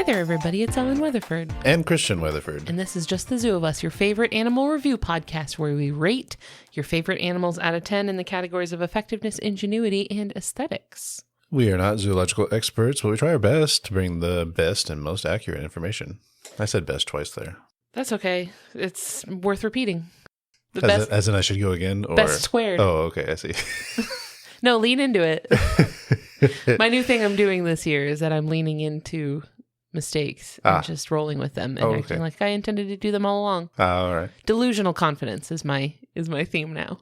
there, everybody. It's Ellen Weatherford. And Christian Weatherford. And this is Just the Zoo of Us, your favorite animal review podcast where we rate your favorite animals out of 10 in the categories of effectiveness, ingenuity, and aesthetics. We are not zoological experts, but we try our best to bring the best and most accurate information. I said best twice there. That's okay. It's worth repeating. As in I should go again? Or... Best squared. Oh, okay. I see. No, lean into it. My new thing I'm doing this year is that I'm leaning into mistakes and just rolling with them and acting like I intended to do them all along. All right. Delusional confidence is my theme now.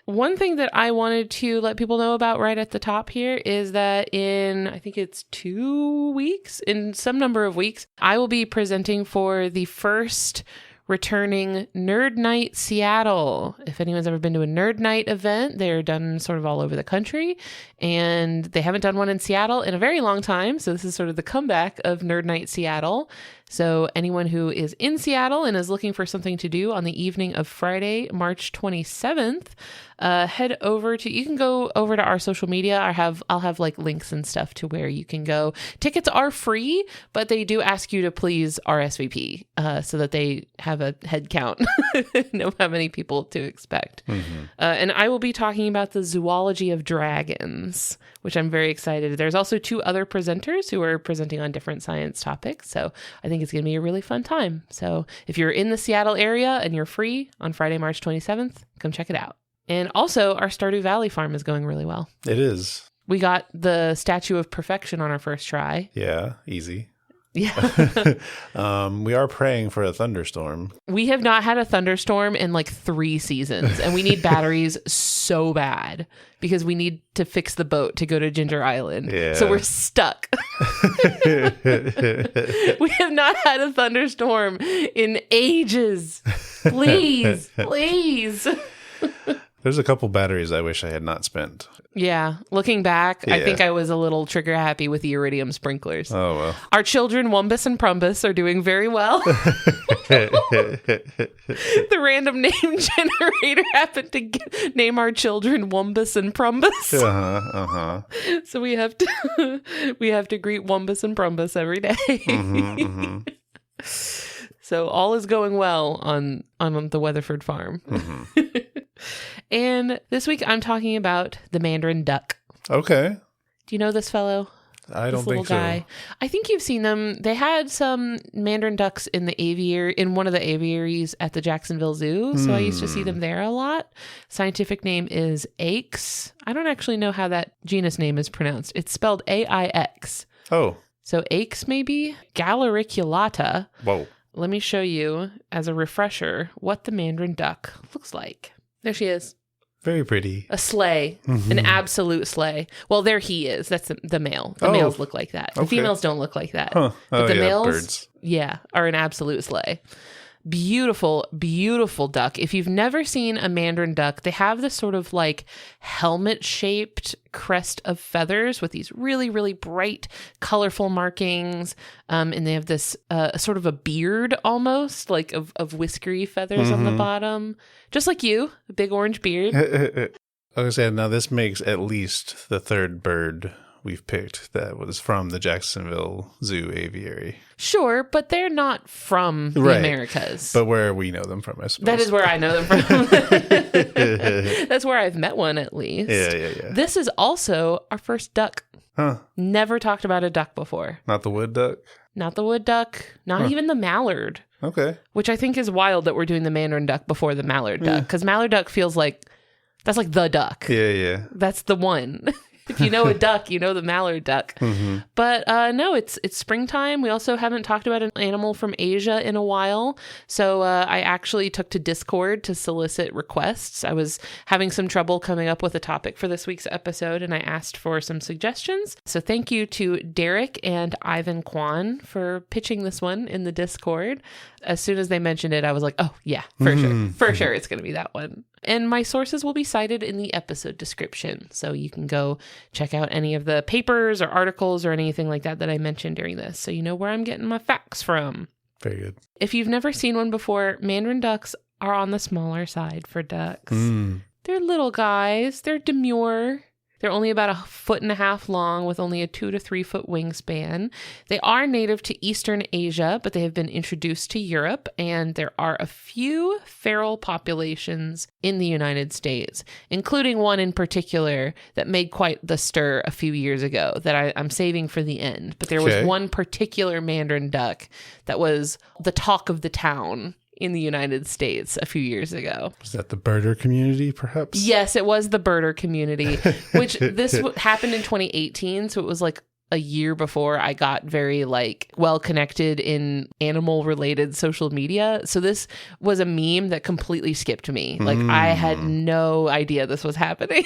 One thing that I wanted to let people know about right at the top here is that I think it's 2 weeks, in some number of weeks, I will be presenting for the first returning Nerd Night Seattle. If anyone's ever been to a Nerd Night event, they're done sort of all over the country, and they haven't done one in Seattle in a very long time. So this is sort of the comeback of Nerd Night Seattle. So anyone who is in Seattle and is looking for something to do on the evening of Friday, March 27th, head over to, you can go over to our social media. I'll have like links and stuff to where you can go. Tickets are free, but they do ask you to please RSVP so that they have a head count, know how many people to expect. And I will be talking about the zoology of dragons, which I'm very excited. There's also 2 other presenters who are presenting on different science topics. So I think it's going to be a really fun time. So if you're in the Seattle area and you're free on Friday, March 27th, come check it out. And also our Stardew Valley farm is going really well. It is. We got the Statue of Perfection on our first try. Yeah, easy. Yeah. We are praying for a thunderstorm. We have not had a thunderstorm in like 3 seasons, and we need batteries so bad because we need to fix the boat to go to Ginger Island. Yeah. So we're stuck. We have not had a thunderstorm in ages. Please, please. There's a couple batteries I wish I had not spent. Yeah. Looking back, I think I was a little trigger happy with the iridium sprinklers. Oh, well. Our children, Wumbus and Prumbus, are doing very well. The random name generator happened to name our children Wumbus and Prumbus. So we have to greet Wumbus and Prumbus every day. So all is going well on the Weatherford farm. And this week I'm talking about the Mandarin Duck. Okay. Do you know this fellow? I don't think so. Guy. I think you've seen them. They had some Mandarin ducks in the in one of the aviaries at the Jacksonville Zoo. So I used to see them there a lot. Scientific name is Aix. I don't actually know how that genus name is pronounced. It's spelled AIX. Oh. So Aix maybe? Galericulata. Whoa. Let me show you as a refresher what the Mandarin duck looks like. There she is. Very pretty. A sleigh. An absolute sleigh. Well, there he is. That's the male. The males look like that. The females don't look like that. Huh. But the males, birds. Are an absolute sleigh. Beautiful, beautiful duck. If you've never seen a Mandarin duck, they have this sort of like helmet-shaped crest of feathers with these really, really bright, colorful markings. And they have this sort of a beard almost, like of whiskery feathers on the bottom. Just like you, a big orange beard. Like I said, now this makes at least the 3rd bird we've picked that was from the Jacksonville Zoo aviary. Sure, but they're not from the Americas. But where we know them from, I suppose. That is where I know them from. That's where I've met one, at least. Yeah. This is also our first duck. Huh. Never talked about a duck before. Not the wood duck? Not the wood duck. Not even the mallard. Okay. Which I think is wild that we're doing the Mandarin duck before the mallard duck. Because mallard duck feels like, that's like the duck. Yeah. That's the one. If you know a duck, you know the mallard duck. But no, it's springtime. We also haven't talked about an animal from Asia in a while. So I actually took to Discord to solicit requests. I was having some trouble coming up with a topic for this week's episode, and I asked for some suggestions. So thank you to Derek and Ivan Kwan for pitching this one in the Discord. As soon as they mentioned it, I was like, oh, yeah, for sure. For sure, it's going to be that one. And my sources will be cited in the episode description. So you can go check out any of the papers or articles or anything like that I mentioned during this. So you know where I'm getting my facts from. Very good. If you've never seen one before, Mandarin ducks are on the smaller side for ducks. They're little guys. They're demure. They're only about 1.5 feet long with only a 2 to 3 foot wingspan. They are native to Eastern Asia, but they have been introduced to Europe, and there are a few feral populations in the United States, including one in particular that made quite the stir a few years ago that I'm saving for the end. But there was one particular Mandarin duck that was the talk of the town in the United States a few years ago. Was that the birder community, perhaps? Yes, it was the birder community, which this happened in 2018. So it was like a year before I got very like well connected in animal related social media. So this was a meme that completely skipped me. Like I had no idea this was happening.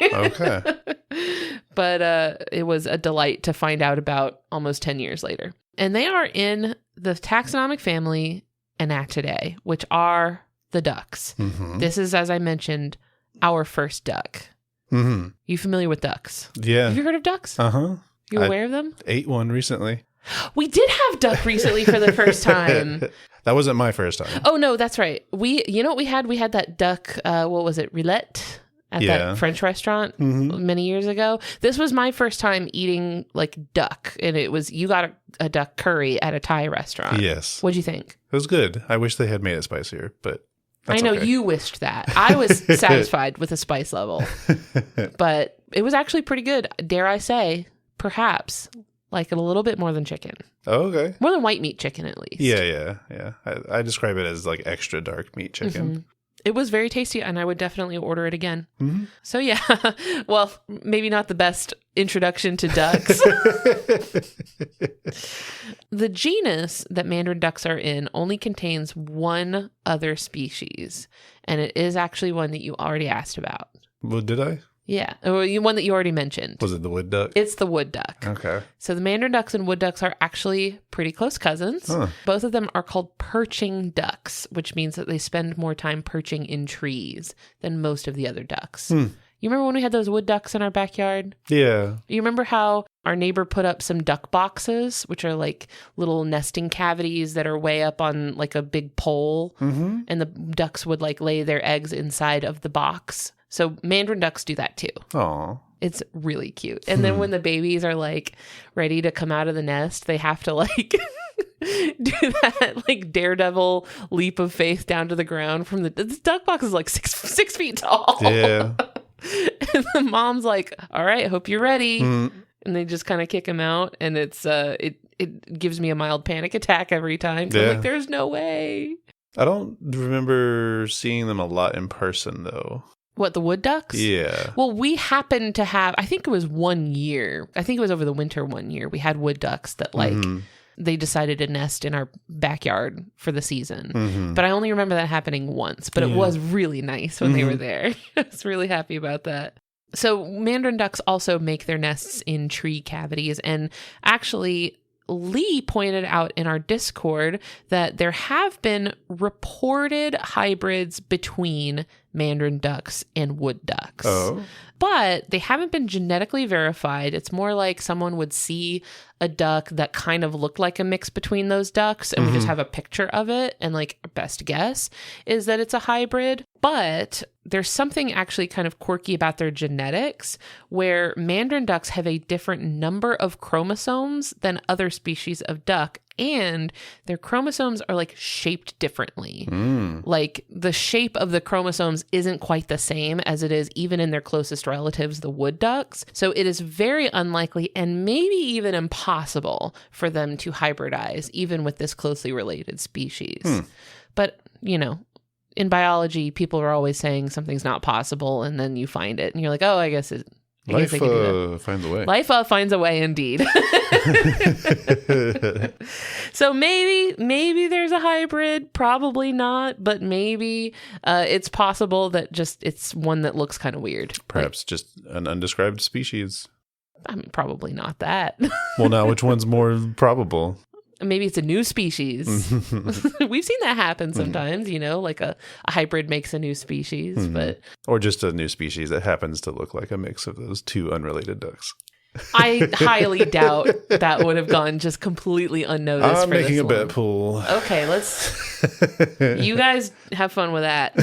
Okay. But it was a delight to find out about almost 10 years later. And they are in the taxonomic family Anatidae, which are the ducks. This is, as I mentioned, our first duck. You familiar with ducks? Yeah. Have you heard of ducks? You aware of them? Ate one recently. We did have duck recently for the first time. That wasn't my first time. Oh, no, that's right. You know what we had? We had that duck, what was it, roulette? At that French restaurant many years ago. This was my first time eating like duck, and it was, you got a duck curry at a Thai restaurant. Yes. What'd you think? It was good. I wish they had made it spicier, but that's I know okay. you wished that. I was satisfied with the spice level, but it was actually pretty good. Dare I say, perhaps like it a little bit more than chicken. Oh, okay. More than white meat chicken, at least. Yeah. I describe it as like extra dark meat chicken. It was very tasty, and I would definitely order it again. So yeah, well, maybe not the best introduction to ducks. The genus that Mandarin ducks are in only contains one other species, and it is actually one that you already asked about. Well, did I? Yeah, or one that you already mentioned. Was it the wood duck? It's the wood duck. Okay. So the Mandarin ducks and wood ducks are actually pretty close cousins. Both of them are called perching ducks, which means that they spend more time perching in trees than most of the other ducks. You remember when we had those wood ducks in our backyard? Yeah. You remember how our neighbor put up some duck boxes, which are like little nesting cavities that are way up on like a big pole, and the ducks would like lay their eggs inside of the box. So Mandarin ducks do that too. Aw. It's really cute. And then when the babies are like ready to come out of the nest, they have to like do that like daredevil leap of faith down to the ground from this duck box is like six feet tall. Yeah. And the mom's like, all right, hope you're ready. And they just kind of kick him out. And it's it gives me a mild panic attack every time. So I'm like, there's no way. I don't remember seeing them a lot in person though. What, the wood ducks? Yeah. Well, we happened to have, I think it was 1 year. I think it was over the winter 1 year. We had wood ducks that like, they decided to nest in our backyard for the season. But I only remember that happening once. But it was really nice when they were there. I was really happy about that. So Mandarin ducks also make their nests in tree cavities. And actually, Lee pointed out in our Discord that there have been reported hybrids between Mandarin ducks and wood ducks. Oh. But they haven't been genetically verified. It's more like someone would see a duck that kind of looked like a mix between those ducks, and we just have a picture of it, and like our best guess is that it's a hybrid. But there's something actually kind of quirky about their genetics, where Mandarin ducks have a different number of chromosomes than other species of duck, and their chromosomes are like shaped differently. Like the shape of the chromosomes isn't quite the same as it is even in their closest relatives, the wood ducks. So it is very unlikely and maybe even impossible for them to hybridize, even with this closely related species. But, you know, in biology, people are always saying something's not possible, and then you find it, and you're like, oh, I guess it. Life finds a way. Life finds a way, indeed. So maybe there's a hybrid, probably not, but maybe it's possible that just it's one that looks kind of weird. Perhaps just an undescribed species. I mean, probably not that. Well, now which one's more probable? Maybe it's a new species. We've seen that happen sometimes, you know, like a hybrid makes a new species, but or just a new species that happens to look like a mix of those two unrelated ducks. I highly doubt that would have gone just completely unnoticed. I'm for making this a bet one. pool. Okay, you guys have fun with that.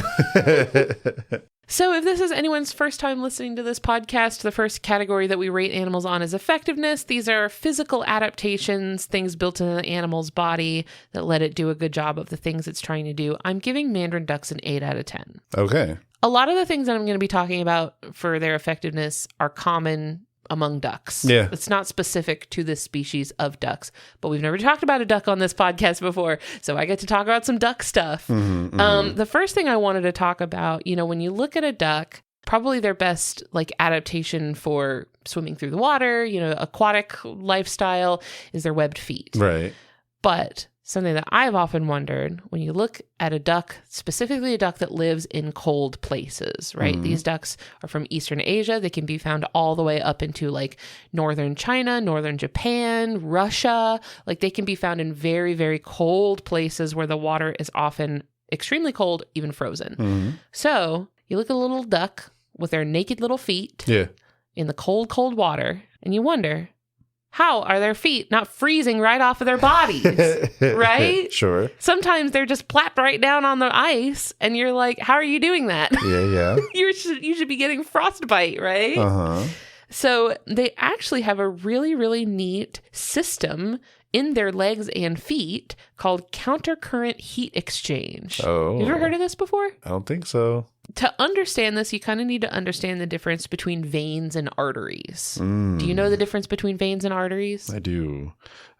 So if this is anyone's first time listening to this podcast, the first category that we rate animals on is effectiveness. These are physical adaptations, things built into the animal's body that let it do a good job of the things it's trying to do. I'm giving Mandarin ducks an 8 out of 10. Okay. A lot of the things that I'm going to be talking about for their effectiveness are common among ducks. Yeah. It's not specific to this species of ducks, but we've never talked about a duck on this podcast before, so I get to talk about some duck stuff. The first thing I wanted to talk about, when you look at a duck, probably their best adaptation for swimming through the water, aquatic lifestyle is their webbed feet. Right. But something that I've often wondered, when you look at a duck, specifically a duck that lives in cold places, right? These ducks are from Eastern Asia. They can be found all the way up into northern China, northern Japan, Russia. They can be found in very, very cold places where the water is often extremely cold, even frozen. So you look at a little duck with their naked little feet in the cold, cold water, and you wonder, how are their feet not freezing right off of their bodies, right? Sure. Sometimes they're just plopped right down on the ice, and you're like, how are you doing that? Yeah. You should be getting frostbite, right? Uh-huh. So they actually have a really, really neat system in their legs and feet called countercurrent heat exchange. Oh. You ever heard of this before? I don't think so. To understand this, you kind of need to understand the difference between veins and arteries. Do you know the difference between veins and arteries? I do.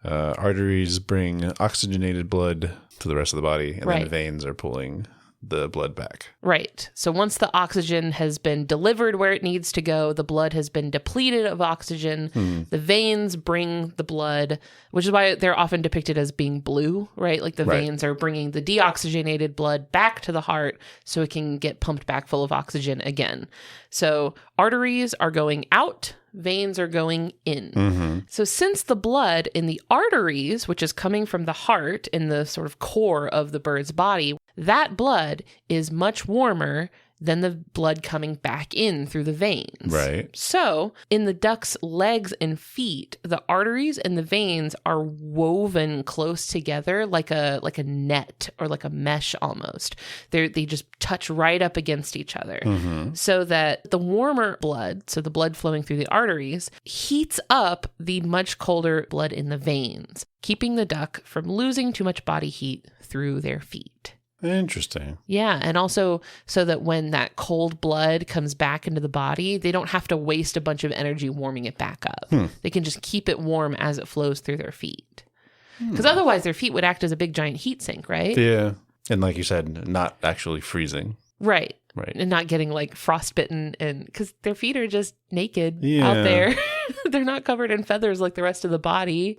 Arteries bring oxygenated blood to the rest of the body, and then veins are pulling the blood back. Right. So once the oxygen has been delivered where it needs to go, the blood has been depleted of oxygen. The veins bring the blood, which is why they're often depicted as being blue, right? The veins are bringing the deoxygenated blood back to the heart so it can get pumped back full of oxygen again. So arteries are going out, veins are going in. So since the blood in the arteries, which is coming from the heart in the sort of core of the bird's body, that blood is much warmer than the blood coming back in through the veins. Right. So in the duck's legs and feet, the arteries and the veins are woven close together like a net or like a mesh almost. They just touch right up against each other so that the warmer blood, so the blood flowing through the arteries, heats up the much colder blood in the veins, keeping the duck from losing too much body heat through their feet. Interesting. Yeah, and also so that when that cold blood comes back into the body, they don't have to waste a bunch of energy warming it back up. They can just keep it warm as it flows through their feet. Because otherwise their feet would act as a big giant heat sink, right? Yeah. And like you said, not actually freezing. Right. Right. And not getting frostbitten, and because their feet are just naked out there. They're not covered in feathers like the rest of the body.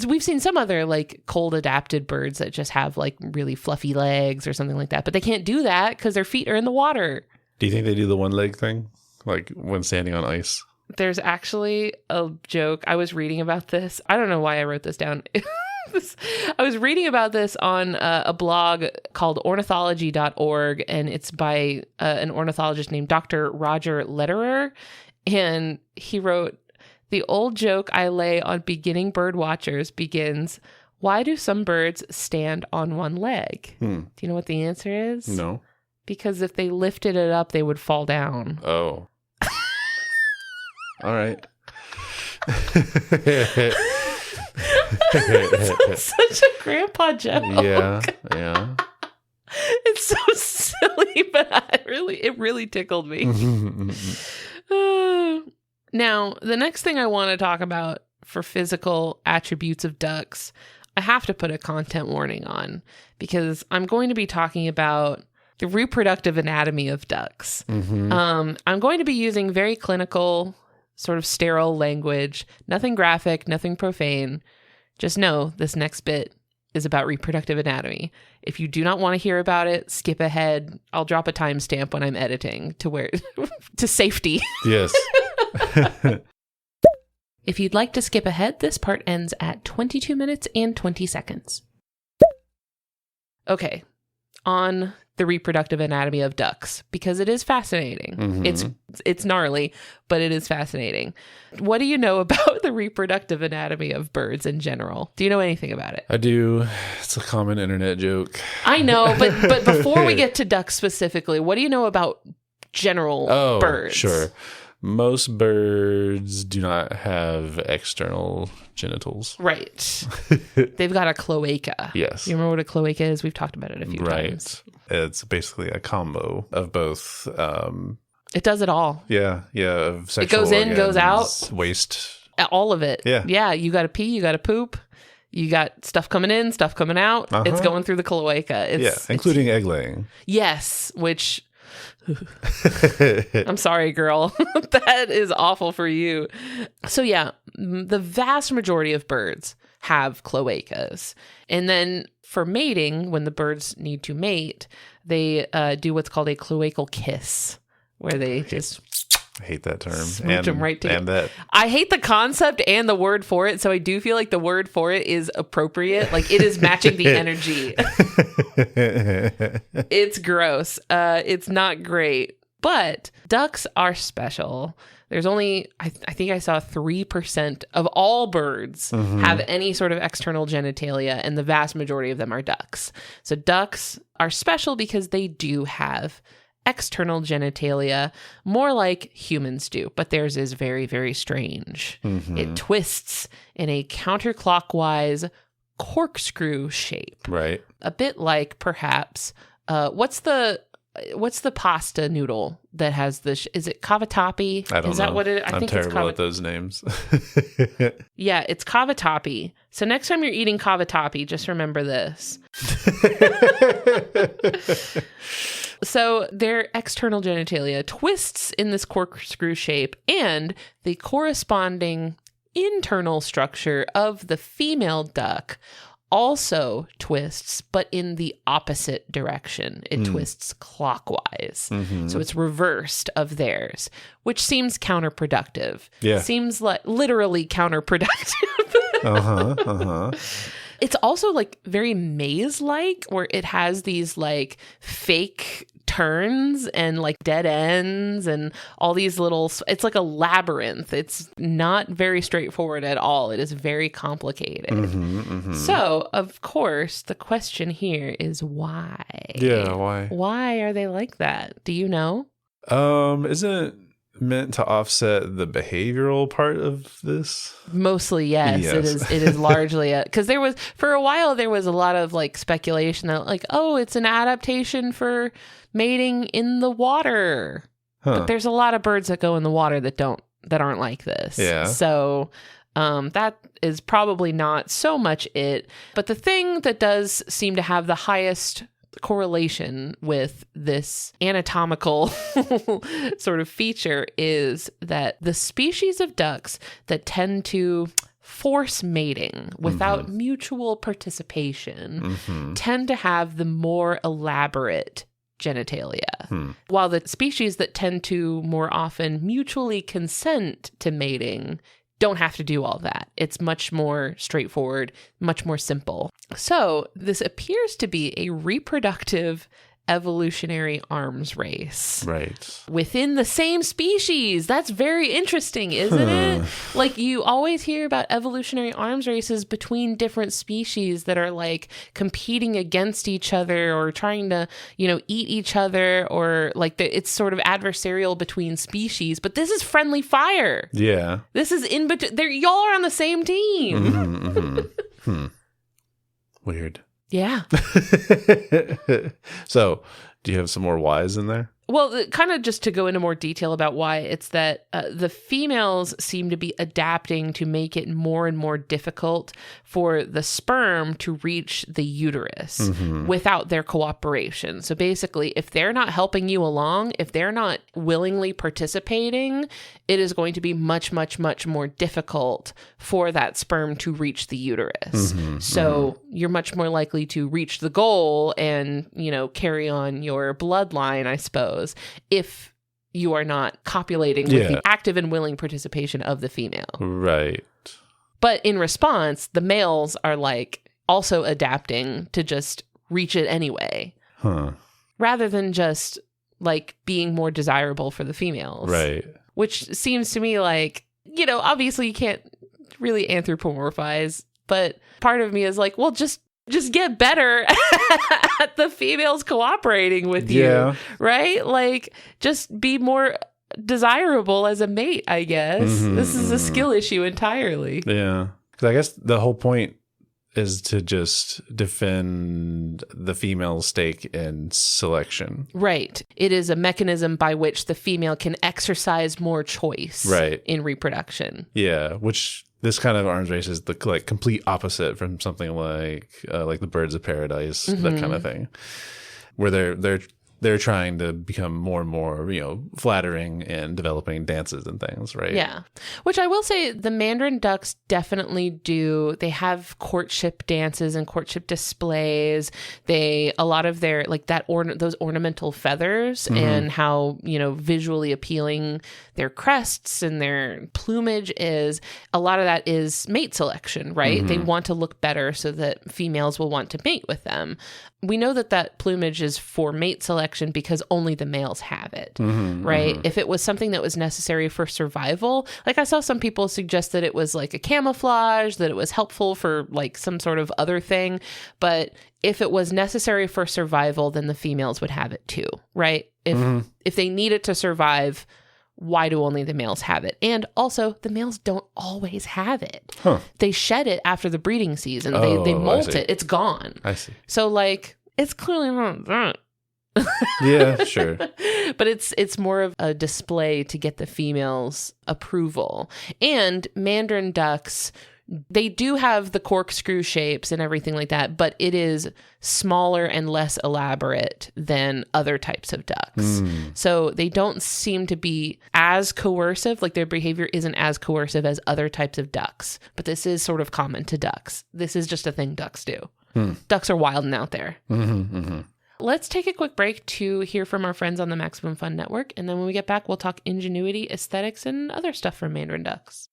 We've seen some other cold adapted birds that just have really fluffy legs or something like that, but they can't do that because their feet are in the water. Do you think they do the one leg thing? When standing on ice? There's actually a joke. I was reading about this. I don't know why I wrote this down. I was reading about this on a blog called ornithology.org, and it's by an ornithologist named Dr. Roger Lederer. And he wrote, "The old joke I lay on beginning bird watchers begins, why do some birds stand on one leg?" Do you know what the answer is? No. Because if they lifted it up, they would fall down. Oh. All right. That's such a grandpa joke. Yeah. It's so silly, but it really tickled me. Now, the next thing I want to talk about for physical attributes of ducks, I have to put a content warning on because I'm going to be talking about the reproductive anatomy of ducks. I'm going to be using very clinical, sort of sterile language, nothing graphic, nothing profane. Just know this next bit is about reproductive anatomy. If you do not want to hear about it, skip ahead. I'll drop a timestamp when I'm editing to safety. Yes. If you'd like to skip ahead, this part ends at 22 minutes and 20 seconds. Okay, on the reproductive anatomy of ducks because it is fascinating. Mm-hmm. It's gnarly, but it is fascinating. What do you know about the reproductive anatomy of birds in general? Do you know anything about it? I do. It's a common internet joke. I know, but before we get to ducks specifically, what do you know about general birds? Sure. Most birds do not have external genitals. Right. They've got a cloaca. Yes. You remember what a cloaca is? We've talked about it a few times. It's basically a combo of both. It does it all. Yeah. Of sexual it goes in, organs, goes out. Waste. All of it. Yeah. Yeah. You got to pee, you got to poop. You got stuff coming in, stuff coming out. It's going through the cloaca. Including egg laying. Yes, which... I'm sorry, girl. That is awful for you. So yeah, the vast majority of birds have cloacas. And then for mating, when the birds need to mate, they do what's called a cloacal kiss, where they just... I hate that term. Smooch them right together. And that. I hate the concept and the word for it, so I do feel like the word for it is appropriate. Like, it is matching the energy. It's gross. It's not great. But ducks are special. There's only, I think I saw 3% of all birds have any sort of external genitalia, and the vast majority of them are ducks. So ducks are special because they do have external genitalia, more like humans do, but theirs is very, very strange. It twists in a counterclockwise corkscrew shape. Right. A bit like perhaps, what's the pasta noodle that has the, is it cavatappi? I don't know. Is that what it, I'm terrible at those names. Yeah, it's cavatappi. So next time you're eating cavatappi, just remember this. So their external genitalia twists in this corkscrew shape, and the corresponding internal structure of the female duck also twists, but in the opposite direction. It twists clockwise. So it's reversed of theirs, which seems counterproductive. Yeah. Seems like literally counterproductive. It's also like very maze-like, where it has these like fake turns and like dead ends and all these little, it's like a labyrinth. It's not very straightforward at all. It is very complicated. So, of course, the question here is why? Yeah, why? Why are they like that? Do you know? Isn't it meant to offset the behavioral part of this? Mostly, yes. It is largely because there was, for a while, there was a lot of like speculation that like, oh, it's an adaptation for mating in the water. But there's a lot of birds that go in the water that aren't like this. Yeah. So that is probably not so much it. But the thing that does seem to have the highest correlation with this anatomical sort of feature is that the species of ducks that tend to force mating without mutual participation tend to have the more elaborate genitalia, while the species that tend to more often mutually consent to mating don't have to do all that. It's much more straightforward, much more simple. So this appears to be a reproductive evolutionary arms race. Right. Within the same species. That's very interesting, isn't it? Like, you always hear about evolutionary arms races between different species that are like competing against each other or trying to, eat each other, or like it's sort of adversarial between species. But this is friendly fire. Yeah. This is in between. Y'all are on the same team. Weird. Yeah. So, do you have some more whys in there? Well, kind of just to go into more detail about why, it's that the females seem to be adapting to make it more and more difficult for the sperm to reach the uterus without their cooperation. So basically, if they're not helping you along, if they're not willingly participating, it is going to be much, much, much more difficult for that sperm to reach the uterus. So you're much more likely to reach the goal and, carry on your bloodline, I suppose, if you are not copulating with the active and willing participation of the female. Right. But in response, the males are like also adapting to just reach it anyway. Huh. rather than just like being more desirable for the females. Right. Which seems to me like, obviously you can't really anthropomorphize, but part of me is like, well, just get better at the females cooperating with you, right? Like, just be more desirable as a mate, I guess. Mm-hmm, this is a skill issue entirely. Yeah. Because I guess the whole point is to just defend the female's stake in selection. Right. It is a mechanism by which the female can exercise more choice in reproduction. Yeah, which this kind of arms race is the like complete opposite from something like the birds of paradise, that kind of thing, where they're trying to become more and more, flattering and developing dances and things, right? Yeah. Which I will say the Mandarin ducks definitely do. They have courtship dances and courtship displays. A lot of their, like those ornamental feathers and how, visually appealing their crests and their plumage is, a lot of that is mate selection, right? They want to look better so that females will want to mate with them. We know that plumage is for mate selection because only the males have it, right? If it was something that was necessary for survival, like I saw some people suggest that it was like a camouflage, that it was helpful for like some sort of other thing. But if it was necessary for survival, then the females would have it too, right? If they need it to survive, why do only the males have it? And also, the males don't always have it. Huh. They shed it after the breeding season. They molt it. It's gone. I see. So, like, it's clearly not that. Yeah, sure. But it's more of a display to get the females' approval. And Mandarin ducks, they do have the corkscrew shapes and everything like that, but it is smaller and less elaborate than other types of ducks. So they don't seem to be as coercive, like their behavior isn't as coercive as other types of ducks. But this is sort of common to ducks. This is just a thing ducks do. Ducks are wild and out there. Let's take a quick break to hear from our friends on the Maximum Fun Network. And then when we get back, we'll talk ingenuity, aesthetics, and other stuff from Mandarin ducks.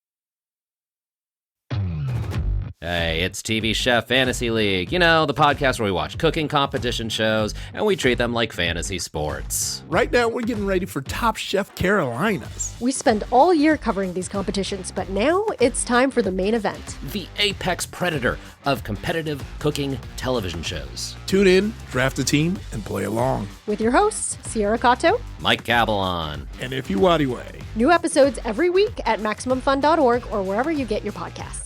Hey, it's TV Chef Fantasy League. The podcast where we watch cooking competition shows and we treat them like fantasy sports. Right now, we're getting ready for Top Chef Carolinas. We spend all year covering these competitions, but now it's time for the main event. The apex predator of competitive cooking television shows. Tune in, draft a team, and play along. With your hosts, Sierra Cato, Mike Cabalon, and If You Wadiway. New episodes every week at MaximumFun.org or wherever you get your podcasts.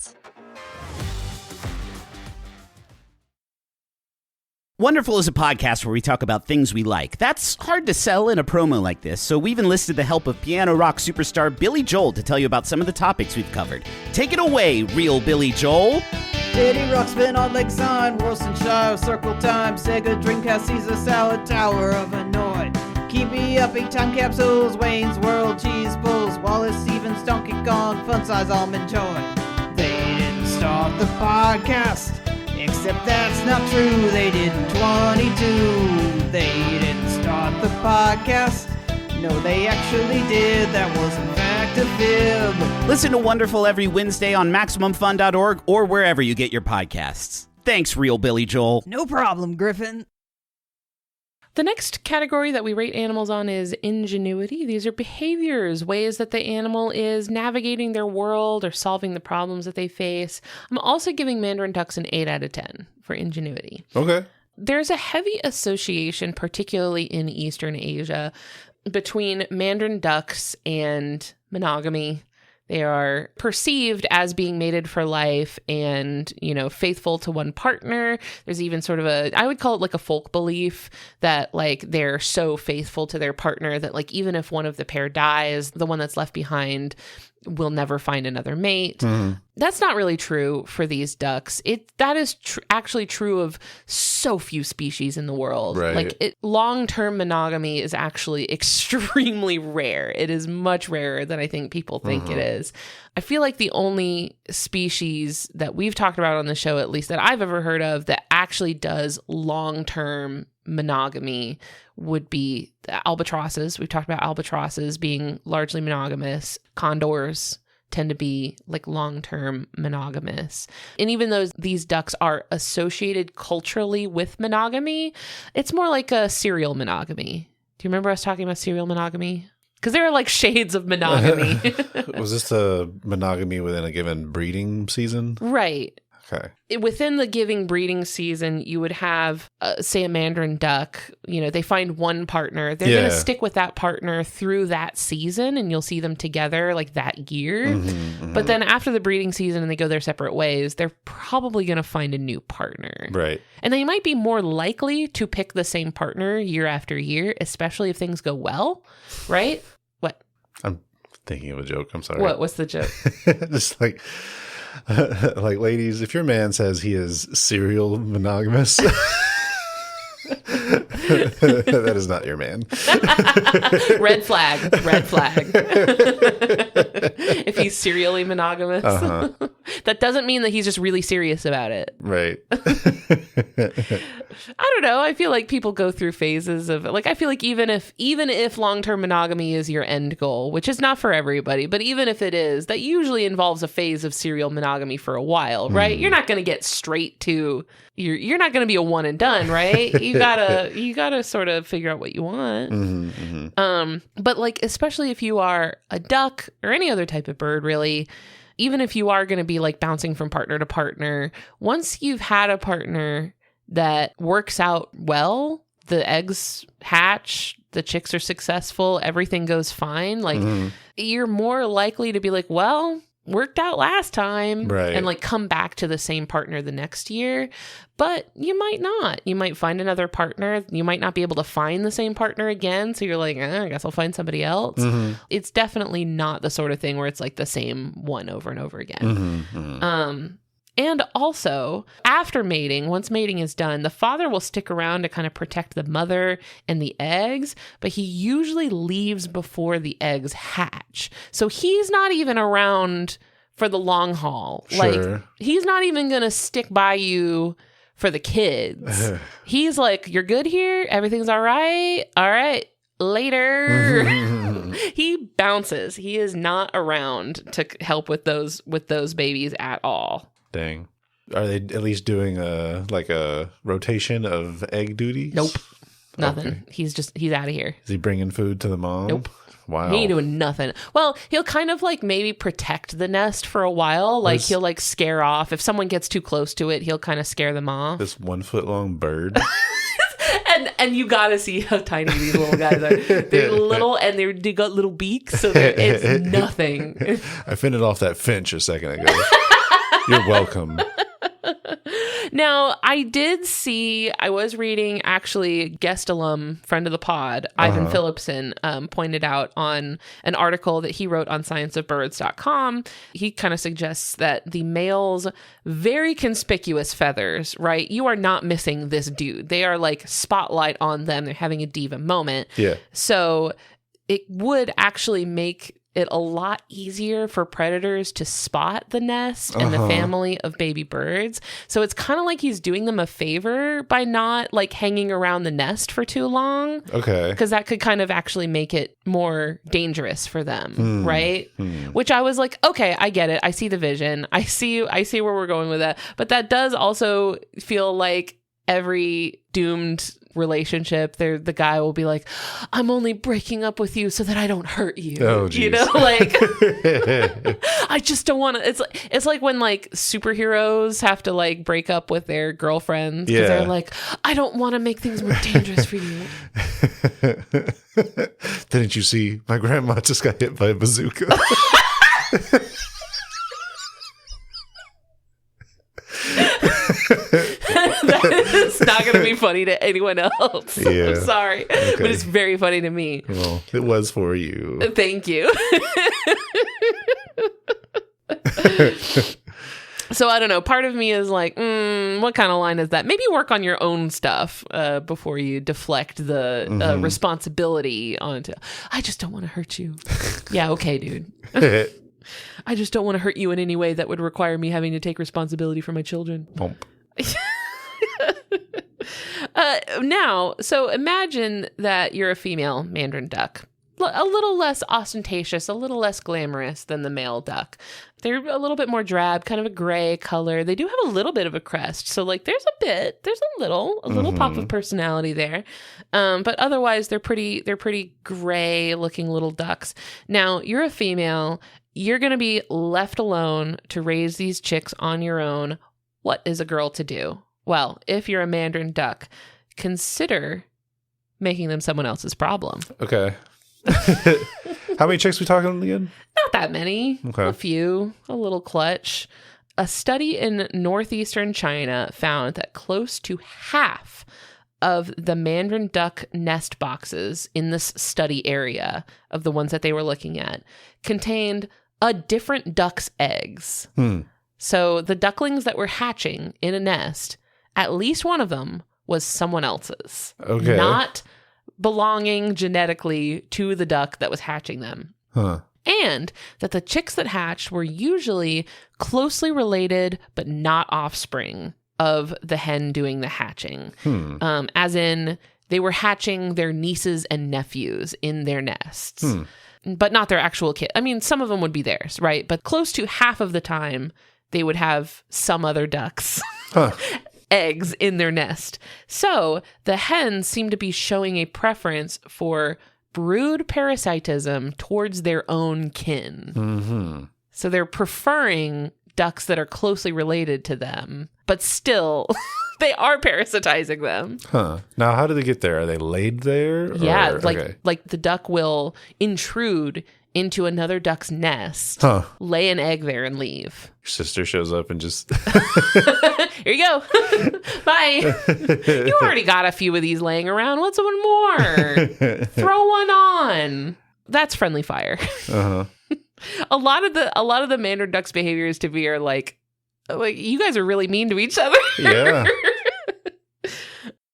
Wonderful is a podcast where we talk about things we like. That's hard to sell in a promo like this, so we've enlisted the help of piano rock superstar Billy Joel to tell you about some of the topics we've covered. Take it away, real Billy Joel. Diddy Ruxpin on Lakeside, Worcestershire, Circle Time, Sega, Dreamcast, Caesar Salad, Tower of Hanoi. Keep me up, 8 time capsules, Wayne's World, Cheese Bulls, Wallace Stevens, Donkey Kong, Fun Size Almond Joy. They didn't start the podcast. Except that's not true, they did in 22. They didn't start the podcast. No, they actually did. That was in fact a fib. Listen to Wonderful every Wednesday on MaximumFun.org or wherever you get your podcasts. Thanks, real Billy Joel. No problem, Griffin. The next category that we rate animals on is ingenuity. These are behaviors, ways that the animal is navigating their world or solving the problems that they face. I'm also giving Mandarin ducks an 8 out of 10 for ingenuity. Okay. There's a heavy association, particularly in Eastern Asia, between Mandarin ducks and monogamy. They are perceived as being mated for life and, faithful to one partner. There's even sort of I would call it like a folk belief that like they're so faithful to their partner that like even if one of the pair dies, the one that's left behind will never find another mate. That's not really true for these ducks. That is actually true of so few species in the world. Right. Like long-term monogamy is actually extremely rare. It is much rarer than I think people think it is. I feel like the only species that we've talked about on the show, at least that I've ever heard of, that actually does long-term monogamy would be the albatrosses. We've talked about albatrosses being largely monogamous. Condors tend to be like long-term monogamous. And even though these ducks are associated culturally with monogamy, it's more like a serial monogamy. Do you remember us talking about serial monogamy? Because there are like shades of monogamy. Was this a monogamy within a given breeding season? Right. Okay. Within the giving breeding season, you would have, say, a Mandarin Duck. You know, they find one partner. They're going to stick with that partner through that season, and you'll see them together like that year. But then after the breeding season and they go their separate ways, they're probably going to find a new partner. Right. And they might be more likely to pick the same partner year after year, especially if things go well, right? What? I'm thinking of a joke. I'm sorry. What's the joke? Just like ladies, if your man says he is serial monogamous, that is not your man. Red flag. If he's serially monogamous, that doesn't mean that he's just really serious about it. Right. I don't know. I feel like people go through phases of like, I feel like even if long-term monogamy is your end goal, which is not for everybody, but even if it is, that usually involves a phase of serial monogamy for a while, right? You're not going to get straight to you're not going to be a one and done, right? You gotta sort of figure out what you want. But like, especially if you are a duck or any other type of bird, really, even if you are going to be like bouncing from partner to partner, once you've had a partner that works out well, the eggs hatch, the chicks are successful, everything goes fine, like you're more likely to be like, well, worked out last time, right, and like come back to the same partner the next year. But you might not. You might find another partner. You might not be able to find the same partner again. So you're like, I guess I'll find somebody else. It's definitely not the sort of thing where it's like the same one over and over again. And also, after mating, once mating is done, the father will stick around to kind of protect the mother and the eggs, but he usually leaves before the eggs hatch. So he's not even around for the long haul. Sure. Like, he's not even going to stick by you for the kids. He's like, you're good here? Everything's all right? All right. Later. He bounces. He is not around to help with those babies at all. Dang. Are they at least doing a rotation of egg duties? Nope. Nothing. Okay. He's out of here. Is he bringing food to the mom? Nope. Wow. He ain't doing nothing. Well, he'll kind of like maybe protect the nest for a while. Like he'll like scare off. If someone gets too close to it, he'll kind of scare them off. This 1 foot long bird. And you gotta see how tiny these little guys are. They're little and they got little beaks, so it's nothing. I fended off that finch a second ago. You're welcome. Now, I was reading, actually, guest alum, friend of the pod, Ivan Phillipson, pointed out on an article that he wrote on scienceofbirds.com. He kind of suggests that the male's very conspicuous feathers, right? You are not missing this dude. They are like spotlight on them. They're having a diva moment. Yeah. So it would actually make it a lot easier for predators to spot the nest and the family of baby birds. So it's kind of like he's doing them a favor by not like hanging around the nest for too long. Okay. Because that could kind of actually make it more dangerous for them, right? Which I was like, okay, I get it. I see the vision. I see where we're going with that. But that does also feel like every doomed relationship, the guy will be like, I'm only breaking up with you so that I don't hurt you. Oh, geez. You know, like I just don't want to. It's like when like superheroes have to like break up with their girlfriends because they're like, I don't want to make things more dangerous for you. Didn't you see my grandma just got hit by a bazooka? It's not going to be funny to anyone else. Yeah. I'm sorry. Okay. But it's very funny to me. Well, it was for you. Thank you. So I don't know. Part of me is like, what kind of line is that? Maybe work on your own stuff before you deflect the responsibility onto, I just don't want to hurt you. Yeah, okay, dude. I just don't want to hurt you in any way that would require me having to take responsibility for my children. Now, so imagine that you're a female Mandarin duck a little less ostentatious, a little less glamorous than the male duck. They're a little bit more drab, kind of a gray color. They do have a little bit of a crest. So like there's a little pop of personality there. But otherwise they're pretty gray looking little ducks. Now you're a female, you're going to be left alone to raise these chicks on your own. What is a girl to do? Well, if you're a Mandarin duck, consider making them someone else's problem. Okay. How many chicks we talking again? Not that many. Okay. A few. A little clutch. A study in northeastern China found that close to half of the Mandarin duck nest boxes in this study area of the ones that they were looking at contained a different duck's eggs. So the ducklings that were hatching in a nest, at least one of them was someone else's. Okay. Not belonging genetically to the duck that was hatching them. Huh. And that the chicks that hatched were usually closely related, but not offspring of the hen doing the hatching. As in, they were hatching their nieces and nephews in their nests, but not their actual kid. I mean, some of them would be theirs, right? But close to half of the time, they would have some other ducks. Eggs in their nest. So the hens seem to be showing a preference for brood parasitism towards their own kin. So they're preferring ducks that are closely related to them, but still they are parasitizing them. Now, how do they get there? Are they laid there? Yeah, or, like the duck will intrude into another duck's nest, lay an egg there, and leave. Your sister shows up and just... Here you go. Bye. You already got a few of these laying around. What's one more? Throw one on. That's friendly fire. A lot of the Mandarin duck's behaviors to me are like you guys are really mean to each other. Yeah.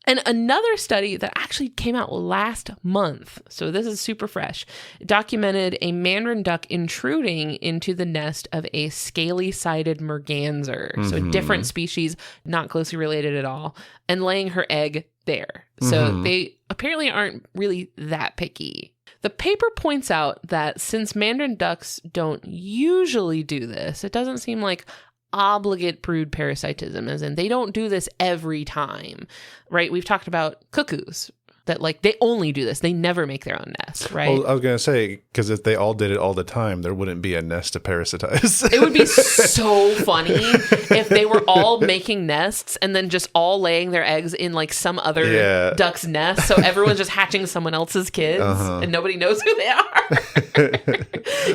And another study that actually came out last month, so this is super fresh, documented a Mandarin duck intruding into the nest of a scaly-sided merganser, so a different species, not closely related at all, and laying her egg there. So they apparently aren't really that picky. The paper points out that since Mandarin ducks don't usually do this, it doesn't seem like obligate brood parasitism, as in they don't do this every time, right? We've talked about cuckoos that like they only do this. They never make their own nest, right? Well, I was going to say, because if they all did it all the time, there wouldn't be a nest to parasitize. It would be so funny if they were all making nests and then just all laying their eggs in like some other duck's nest. So everyone's just hatching someone else's kids and nobody knows who they are.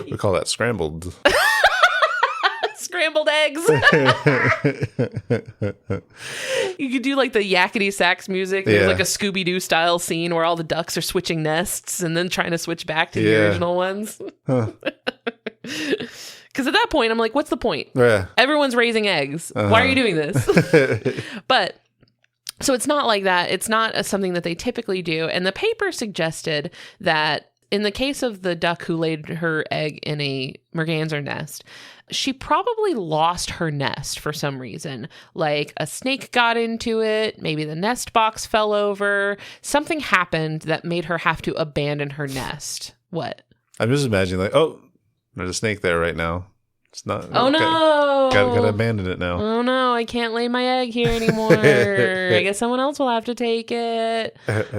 We call that scrambled. Scrambled eggs. You could do like the yakety sax music. There's like a Scooby-Doo style scene where all the ducks are switching nests and then trying to switch back to the original ones. Because at that point, I'm like, what's the point? Yeah. Everyone's raising eggs. Why are you doing this? But so it's not like that. It's not something that they typically do. And the paper suggested that in the case of the duck who laid her egg in a merganser nest, she probably lost her nest for some reason. Like a snake got into it, maybe the nest box fell over, something happened that made her have to abandon her nest. What? I'm just imagining like, oh, there's a snake there right now. It's not. Oh no! Gotta abandon it now. Oh no! I can't lay my egg here anymore. I guess someone else will have to take it.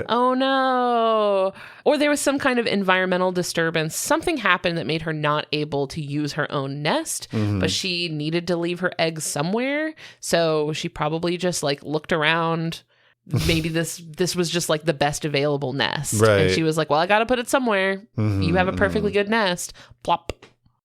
Oh no! Or there was some kind of environmental disturbance. Something happened that made her not able to use her own nest, but she needed to leave her eggs somewhere. So she probably just like looked around. Maybe this was just like the best available nest, right? And she was like, "Well, I got to put it somewhere. You have a perfectly good nest." Plop.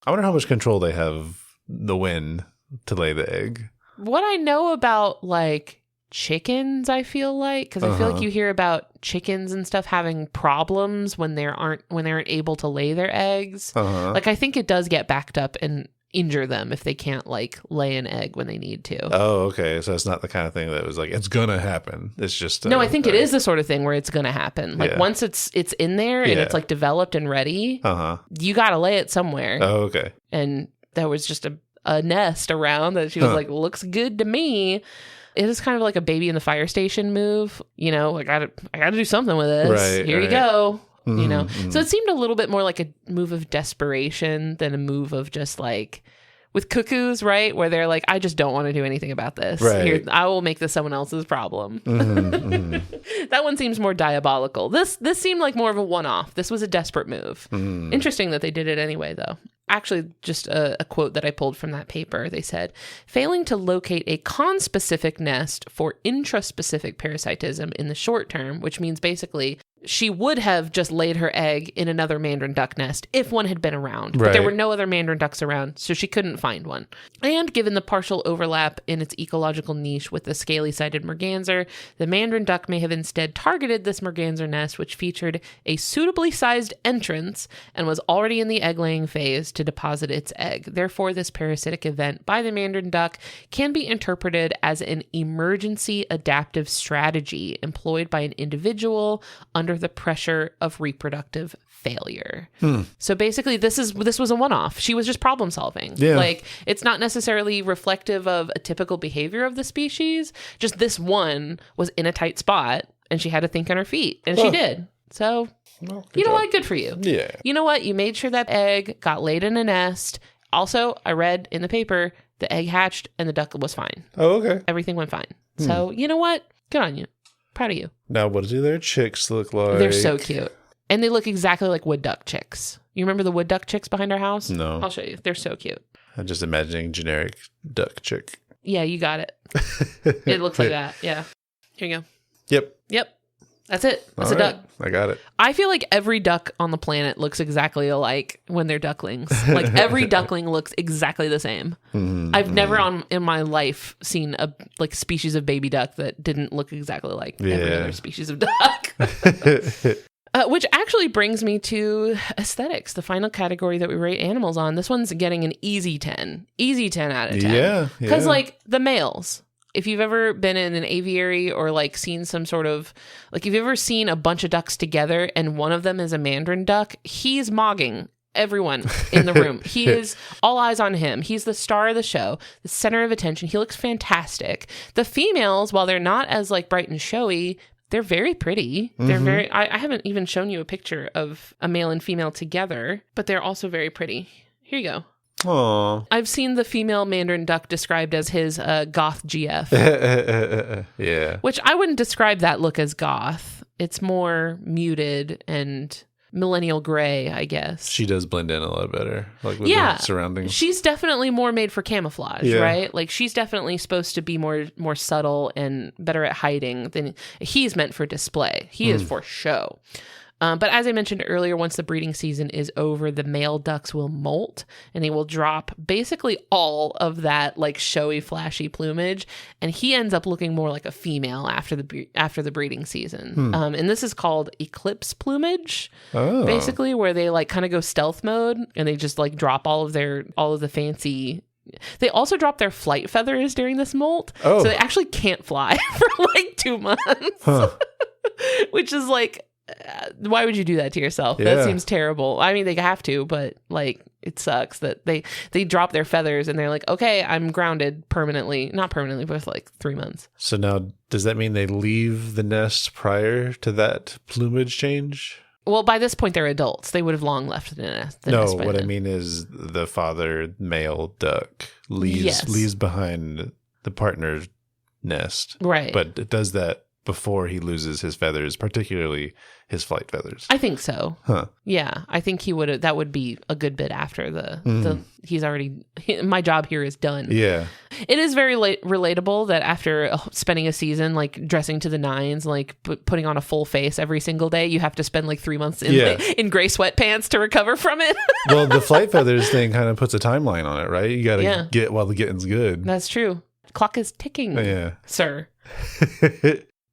I wonder how much control they have the wind to lay the egg. What I know about like chickens, I feel like, because I feel like you hear about chickens and stuff having problems when they aren't able to lay their eggs. Like I think it does get backed up and injure them if they can't like lay an egg when they need to. Oh, okay. So it's not the kind of thing that was like, it's gonna happen. It's just no, I think it is the sort of thing where it's gonna happen. Like once it's in there and it's like developed and ready, you gotta lay it somewhere. Oh, okay. And there was just a nest around that she was like, looks good to me. It is kind of like a baby in the fire station move. You know, I gotta do something with this. Here you go. you know? So it seemed a little bit more like a move of desperation than a move of just like, with cuckoos, right? Where they're like, I just don't want to do anything about this. Right. Here, I will make this someone else's problem. That one seems more diabolical. This seemed like more of a one-off. This was a desperate move. Interesting that they did it anyway, though. Actually, just a quote that I pulled from that paper. They said, failing to locate a conspecific nest for intraspecific parasitism in the short term, which means basically she would have just laid her egg in another Mandarin duck nest if one had been around. But there were no other Mandarin ducks around, so she couldn't find one. And given the partial overlap in its ecological niche with the scaly-sided merganser, the Mandarin duck may have instead targeted this merganser nest, which featured a suitably sized entrance and was already in the egg-laying phase, to deposit its egg. Therefore, this parasitic event by the Mandarin duck can be interpreted as an emergency adaptive strategy employed by an individual under the pressure of reproductive failure. So basically this was a one-off. She was just problem solving. Yeah. Like, it's not necessarily reflective of a typical behavior of the species. Just this one was in a tight spot and she had to think on her feet, and she did. So Well, you know what? Good for you. Yeah. You know what? You made sure that egg got laid in a nest. Also, I read in the paper the egg hatched and the duck was fine. Oh, okay. Everything went fine. So you know what? Good on you. Proud of you. Now, what do their chicks look like? They're so cute. And they look exactly like wood duck chicks. You remember the wood duck chicks behind our house? No. I'll show you. They're so cute. I'm just imagining generic duck chick. Yeah, you got it. It looks like that. Yeah. Here you go. Yep. That's it. That's All a right. duck. I got it. I feel like every duck on the planet looks exactly alike when they're ducklings. Like every duckling looks exactly the same. I've never in my life seen a like species of baby duck that didn't look exactly like every other species of duck. Which actually brings me to aesthetics, the final category that we rate animals on. This one's getting an easy 10. Easy 10 out of 10. Yeah. Because like the males, if you've ever been in an aviary or like seen some sort of, like if you've ever seen a bunch of ducks together and one of them is a Mandarin duck, he's mogging everyone in the room. He is all eyes on him. He's the star of the show, the center of attention. He looks fantastic. The females, while they're not as like bright and showy, they're very pretty. They're very, I haven't even shown you a picture of a male and female together, but they're also very pretty. Here you go. Aww. I've seen the female Mandarin duck described as his goth GF, Yeah. which I wouldn't describe that look as goth. It's more muted and millennial gray, I guess. She does blend in a lot better, like with Yeah. the surroundings. She's definitely more made for camouflage, Yeah. right? Like she's definitely supposed to be more subtle and better at hiding than he's meant for display. He is for show. But as I mentioned earlier, once the breeding season is over, the male ducks will molt and they will drop basically all of that like showy, flashy plumage. And he ends up looking more like a female after the breeding season. And this is called eclipse plumage, basically, where they like kind of go stealth mode and they just like drop all of the fancy. They also drop their flight feathers during this molt. So they actually can't fly for like 2 months, which is like, why would you do that to yourself? Yeah. That seems terrible. I mean, they have to, but like it sucks that they drop their feathers and they're like, okay, I'm grounded permanently. Not permanently, but for like 3 months. So now, does that mean they leave the nest prior to that plumage change? Well, by this point, they're adults. They would have long left the nest. No, what I mean is the father male duck leaves behind the partner's nest. Right. But it does that before he loses his feathers, particularly his flight feathers. I think so. Huh. Yeah, I think he would. That would be a good bit after he's already. My job here is done. Yeah. It is very relatable that after spending a season like dressing to the nines, like putting on a full face every single day, you have to spend like 3 months in gray sweatpants to recover from it. Well, the flight feathers thing kind of puts a timeline on it, right? You got to get while the getting's good. That's true. Clock is ticking, sir.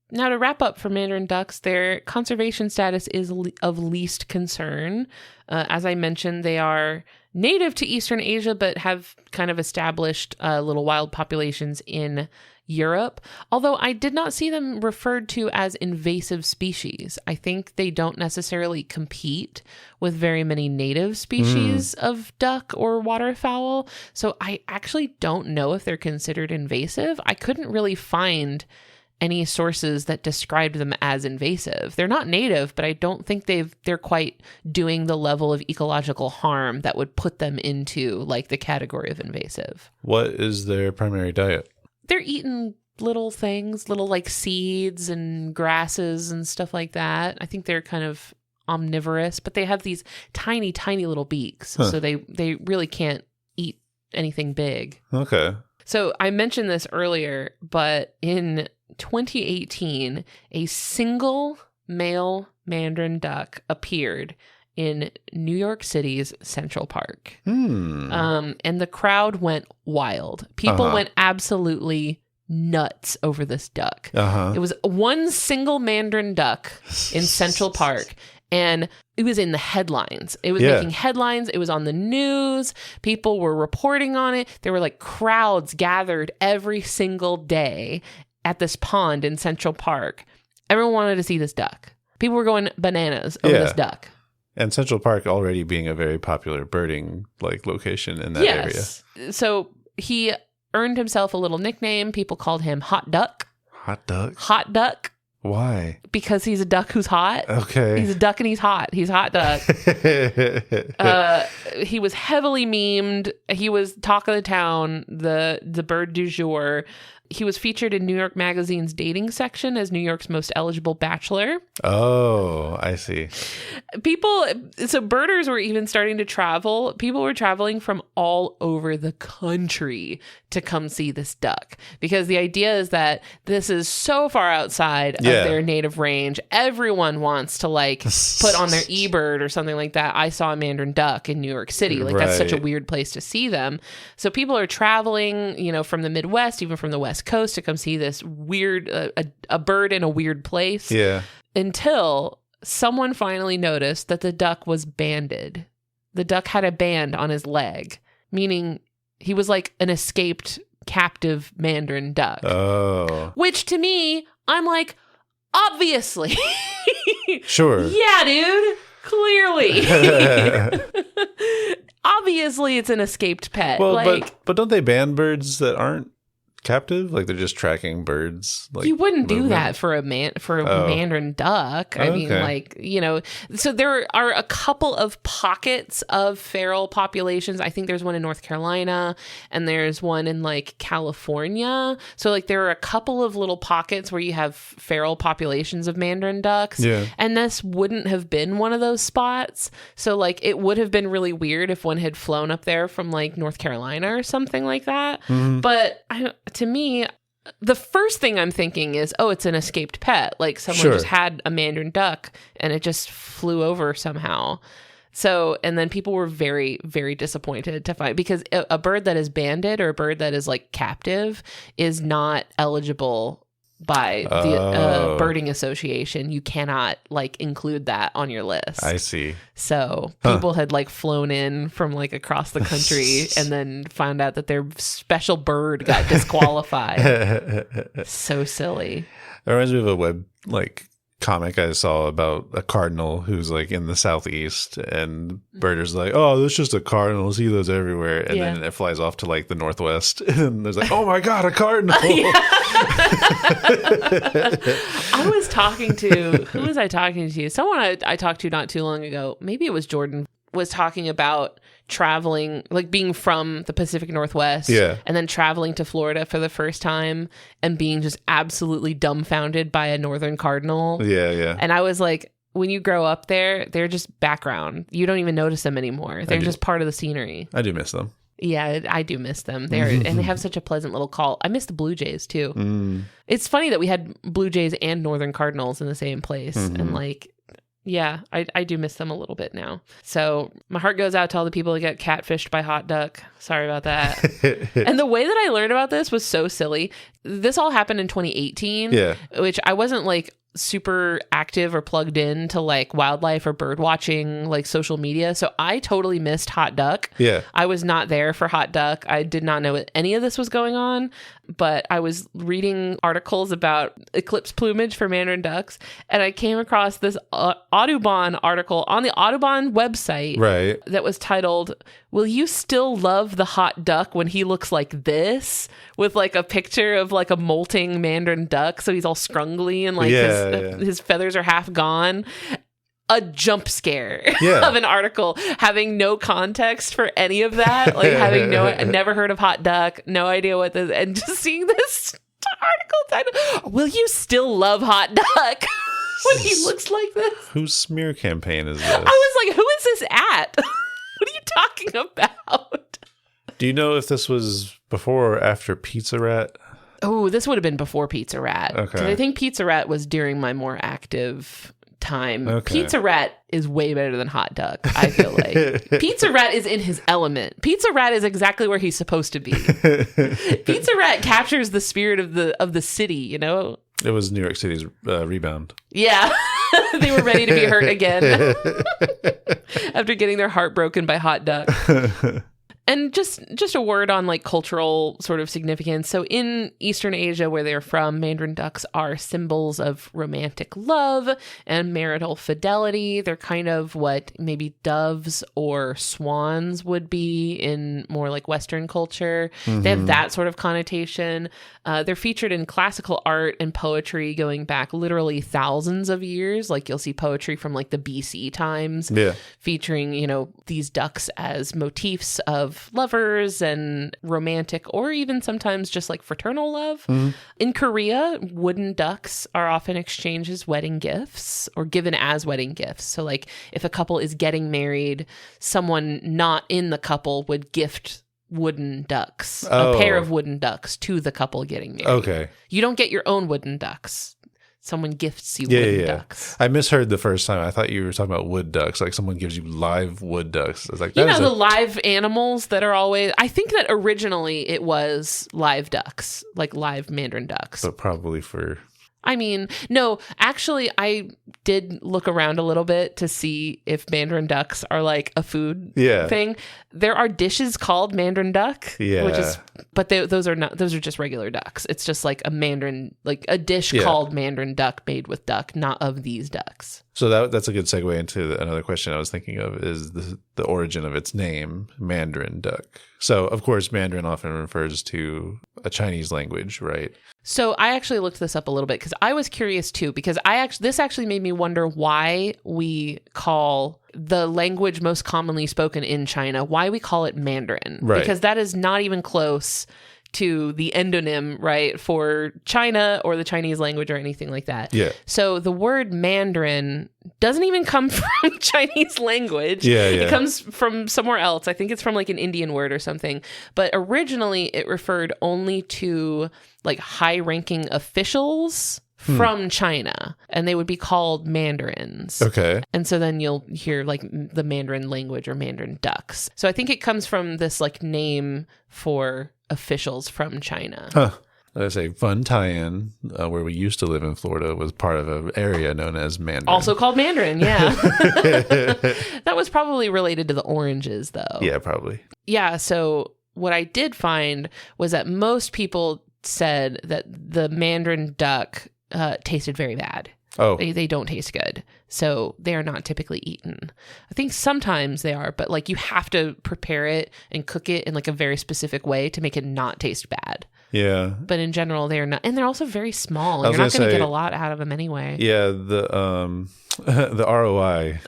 Now, to wrap up for Mandarin ducks, their conservation status is of least concern. As I mentioned, they are native to Eastern Asia, but have kind of established little wild populations in Europe. Although I did not see them referred to as invasive species. I think they don't necessarily compete with very many native species of duck or waterfowl. So I actually don't know if they're considered invasive. I couldn't really find any sources that described them as invasive. They're not native, but I don't think they're quite doing the level of ecological harm that would put them into like the category of invasive. What is their primary diet? They're eating little things, little like seeds and grasses and stuff like that. I think they're kind of omnivorous, but they have these tiny, tiny little beaks. So they really can't eat anything big. Okay. So I mentioned this earlier, but in 2018, a single male Mandarin duck appeared in New York City's Central Park. And the crowd went wild. People went absolutely nuts over this duck. It was one single Mandarin duck in Central Park, and it was in the headlines. It was making headlines. It was on the news. People were reporting on it. There were like crowds gathered every single day at this pond in Central Park. Everyone wanted to see this duck. People were going bananas over this duck. And Central Park already being a very popular birding like location in that area. So he earned himself a little nickname. People called him Hot Duck. Hot Duck? Hot Duck. Why? Because he's a duck who's hot. Okay. He's a duck and he's hot. He's Hot Duck. He was heavily memed. He was talk of the town, the bird du jour. He was featured in New York Magazine's dating section as New York's most eligible bachelor. Oh, I see. So birders were even starting to travel. People were traveling from all over the country to come see this duck, because the idea is that this is so far outside of their native range. Everyone wants to like put on their eBird or something like that. I saw a Mandarin duck in New York City. Like that's such a weird place to see them. So people are traveling, from the Midwest, even from the West Coast, to come see this weird, a bird in a weird place. Yeah. Until someone finally noticed that the duck was banded. The duck had a band on his leg, meaning he was like an escaped captive Mandarin duck. Oh. Which to me, I'm like, obviously. Sure. Yeah, dude. Clearly. Obviously, it's an escaped pet. Well, but don't they ban birds that aren't captive? Like they're just tracking birds. Like you wouldn't do movement? that for a Mandarin duck. I mean, so there are a couple of pockets of feral populations. I think there's one in North Carolina and there's one in like California. So like there are a couple of little pockets where you have feral populations of Mandarin ducks. Yeah. And this wouldn't have been one of those spots. So like it would have been really weird if one had flown up there from like North Carolina or something like that. Mm-hmm. But to me, the first thing I'm thinking is, oh, it's an escaped pet. Like someone just had a Mandarin duck and it just flew over somehow. So, and then people were very, very disappointed to find, because a bird that is banded or a bird that is like captive is not eligible by the birding association. You cannot like include that on your list. I see. So people had like flown in from like across the country and then found out that their special bird got disqualified. So silly. It reminds me of a web like comic I saw about a cardinal who's like in the southeast, and birders like, oh, there's just a cardinal, see those everywhere, and then it flies off to like the northwest and there's like, oh my god, a cardinal. I was talking to, who was I talking to? Someone I talked to not too long ago, maybe it was Jordan, was talking about traveling, like being from the Pacific Northwest and then traveling to Florida for the first time and being just absolutely dumbfounded by a northern cardinal. And I was like, when you grow up there, they're just background. You don't even notice them anymore. They're just part of the scenery. I do miss them. Yeah, I do miss them. And they have such a pleasant little call. I miss the Blue Jays too. It's funny that we had Blue Jays and northern cardinals in the same place. And like, yeah, I do miss them a little bit now. So my heart goes out to all the people that get catfished by Hot Duck. Sorry about that. And the way that I learned about this was so silly. This all happened in 2018, which I wasn't like super active or plugged in to like wildlife or bird watching, like social media. So I totally missed Hot Duck. I was not there for Hot Duck. I did not know any of this was going on, but I was reading articles about eclipse plumage for Mandarin ducks, and I came across this Audubon article on the Audubon website that was titled will you still love the hot duck when he looks like this, with like a picture of like a molting Mandarin duck, so he's all scrungly and like his feathers are half gone? A jump scare of an article, having no context for any of that, like having never heard of hot duck, no idea what this, and just seeing this article title, will you still love hot duck when he looks like this? Whose smear campaign is this? I was like, who is this at? What are you talking about? Do you know if this was before or after Pizza Rat? Oh, this would have been before Pizza Rat. Okay. 'Cause I think Pizza Rat was during my more active time. Okay. Pizza Rat is way better than Hot Duck, I feel like. Pizza Rat is in his element. Pizza Rat is exactly where he's supposed to be. Pizza Rat captures the spirit of the city, you know? It was New York City's rebound. Yeah. They were ready to be hurt again after getting their heart broken by Hot Duck. And just a word on like cultural sort of significance. So in Eastern Asia, where they're from, Mandarin ducks are symbols of romantic love and marital fidelity. They're kind of what maybe doves or swans would be in more like Western culture. Mm-hmm. They have that sort of connotation. They're featured in classical art and poetry going back literally thousands of years. Like you'll see poetry from like the BC times featuring, you know, these ducks as motifs of lovers and romantic, or even sometimes just like fraternal love. Mm-hmm. In Korea, wooden ducks are often exchanged as wedding gifts or given as wedding gifts. So like if a couple is getting married, someone not in the couple would gift wooden ducks, a pair of wooden ducks to the couple getting married. Okay. You don't get your own wooden ducks. Someone gifts you wooden ducks. I misheard the first time. I thought you were talking about wood ducks, like someone gives you live wood ducks. I was like, you know, the live animals that are always, I think that originally it was live ducks, like live Mandarin ducks. But probably for... I mean, no, actually, I did look around a little bit to see if Mandarin ducks are like a food thing. There are dishes called Mandarin duck, but those are just regular ducks. It's just like a Mandarin, like a dish called Mandarin duck made with duck, not of these ducks. So that's a good segue into another question I was thinking of, is the origin of its name, Mandarin duck. So, of course, Mandarin often refers to a Chinese language, right? So I actually looked this up a little bit because I was curious too, because this actually made me wonder why we call the language most commonly spoken in China, why we call it Mandarin. Right. Because that is not even close to the endonym, right, for China or the Chinese language or anything like that. Yeah. So the word Mandarin doesn't even come from Chinese language. It comes from somewhere else. I think it's from like an Indian word or something. But originally it referred only to like high-ranking officials from China, and they would be called Mandarins. Okay. And so then you'll hear like the Mandarin language or Mandarin ducks. So I think it comes from this like name for officials from China. Huh. There's a fun tie-in where we used to live in Florida, was part of an area known as Mandarin. Also called Mandarin, yeah. That was probably related to the oranges, though. Yeah, probably. Yeah, so what I did find was that most people said that the Mandarin duck tasted very bad. Oh. They don't taste good. So they are not typically eaten. I think sometimes they are, but like you have to prepare it and cook it in like a very specific way to make it not taste bad. Yeah. But in general, they're not, and they're also very small. You're not going to get a lot out of them anyway. Yeah, the ROI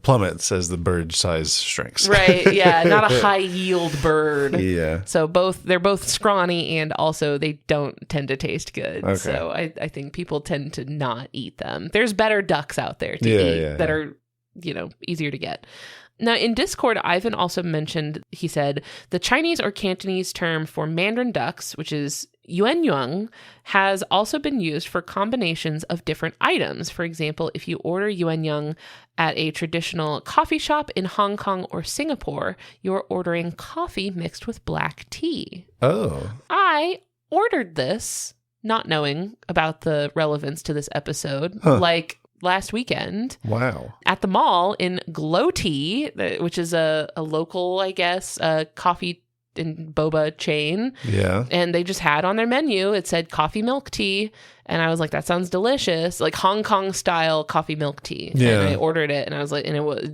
plummets as the bird size shrinks. Right. Yeah. Not a high yield bird. Yeah. So they're both scrawny, and also they don't tend to taste good. Okay. So I think people tend to not eat them. There's better ducks out there to eat that are, you know, easier to get. Now, in Discord, Ivan also mentioned, he said, the Chinese or Cantonese term for Mandarin ducks, which is yuanyuan, has also been used for combinations of different items. For example, if you order yuanyuan at a traditional coffee shop in Hong Kong or Singapore, you're ordering coffee mixed with black tea. Oh. I ordered this, not knowing about the relevance to this episode, last weekend. Wow. At the mall in Glow Tea, which is a local, I guess, coffee and boba chain. Yeah. And they just had on their menu, it said coffee milk tea. And I was like, that sounds delicious. Like Hong Kong style coffee milk tea. Yeah. And I ordered it, and I was like, and it was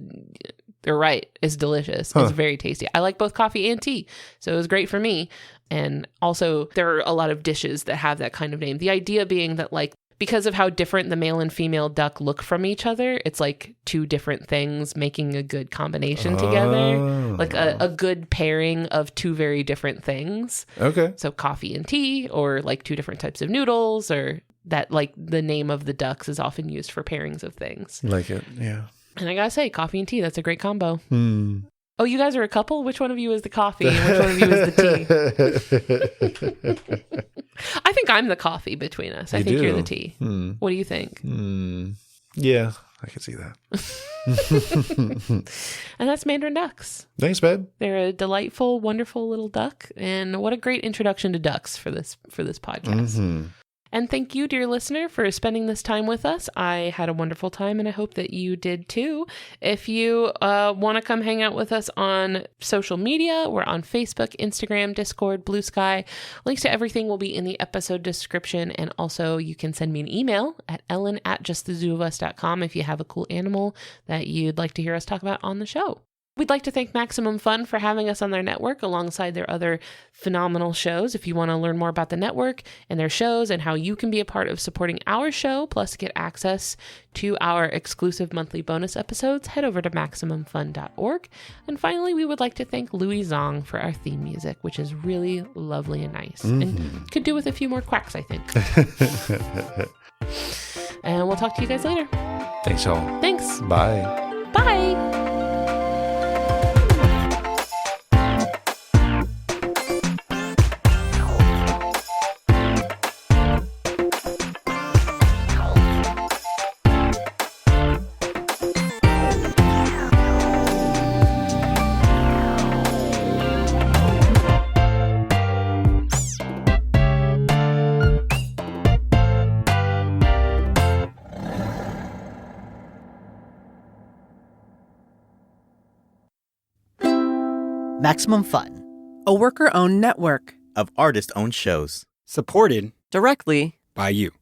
they're right. It's delicious. It's very tasty. I like both coffee and tea, so it was great for me. And also, there are a lot of dishes that have that kind of name. The idea being that, like, because of how different the male and female duck look from each other, it's like two different things making a good combination together. Like a good pairing of two very different things. Okay. So coffee and tea, or like two different types of noodles, or that, like, the name of the ducks is often used for pairings of things. Like it, yeah. And I gotta say, coffee and tea, that's a great combo. Oh, you guys are a couple? Which one of you is the coffee and which one of you is the tea? I think I'm the coffee between us. I think you're the tea. What do you think? Yeah, I can see that. And that's Mandarin Ducks. Thanks, babe. They're a delightful, wonderful little duck. And what a great introduction to ducks for this podcast. And thank you, dear listener, for spending this time with us. I had a wonderful time, and I hope that you did too. If you want to come hang out with us on social media, we're on Facebook, Instagram, Discord, Blue Sky. Links to everything will be in the episode description. And also, you can send me an email at ellen@justthezooofus.com if you have a cool animal that you'd like to hear us talk about on the show. We'd like to thank Maximum Fun for having us on their network alongside their other phenomenal shows. If you want to learn more about the network and their shows and how you can be a part of supporting our show, plus get access to our exclusive monthly bonus episodes, head over to MaximumFun.org. And finally, we would like to thank Louis Zong for our theme music, which is really lovely and nice. And could do with a few more quacks, I think. And we'll talk to you guys later. Thanks, y'all. Thanks. Bye. Bye. Maximum Fun, a worker-owned network of artist-owned shows. Supported directly by you.